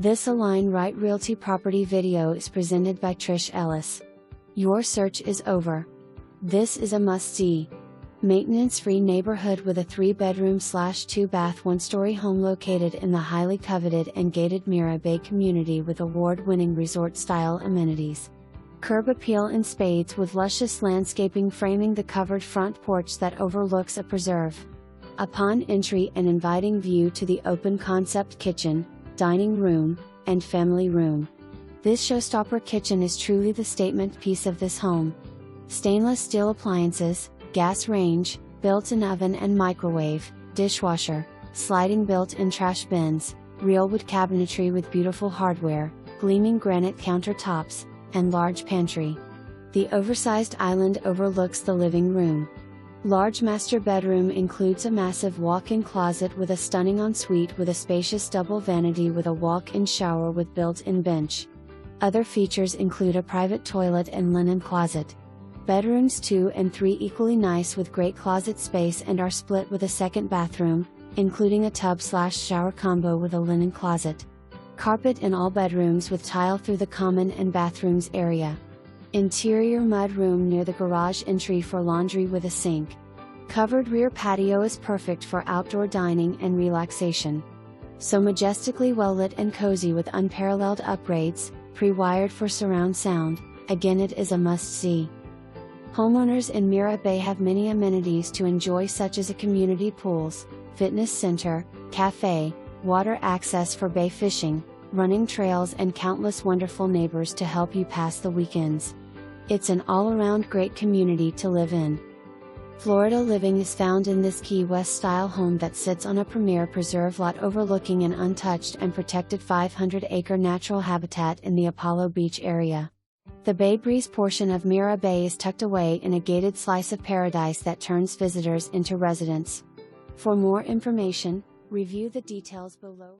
This Align Right Realty property video is presented by Trish Ellis. Your search is over. This is a must-see. Maintenance-free neighborhood with a 3-bedroom/2-bath 1-story home located in the highly coveted and gated MiraBay community with award-winning resort-style amenities. Curb appeal in spades with luscious landscaping framing the covered front porch that overlooks a preserve. Upon entry, an inviting view to the open-concept kitchen, dining room, and family room. This showstopper kitchen is truly the statement piece of this home. Stainless steel appliances, gas range, built-in oven and microwave, dishwasher, sliding built-in trash bins, real wood cabinetry with beautiful hardware, gleaming granite countertops, and large pantry. The oversized island overlooks the living room. Large master bedroom includes a massive walk-in closet with a stunning ensuite with a spacious double vanity with a walk-in shower with built-in bench. Other features include a private toilet and linen closet. Bedrooms 2 and 3 equally nice with great closet space and are split with a second bathroom, including a tub/shower combo with a linen closet. Carpet in all bedrooms with tile through the common and bathrooms area. Interior mud room near the garage entry for laundry with a sink. Covered rear patio is perfect for outdoor dining and relaxation. So majestically well lit and cozy with unparalleled upgrades, pre-wired for surround sound, again it is a must-see. Homeowners in MiraBay have many amenities to enjoy such as a community pools, fitness center, cafe, water access for bay fishing, running trails and countless wonderful neighbors to help you pass the weekends. It's an all-around great community to live in. Florida living is found in this Key West-style home that sits on a premier preserve lot overlooking an untouched and protected 500-acre natural habitat in the Apollo Beach area. The Bay Breeze portion of MiraBay is tucked away in a gated slice of paradise that turns visitors into residents. For more information, review the details below.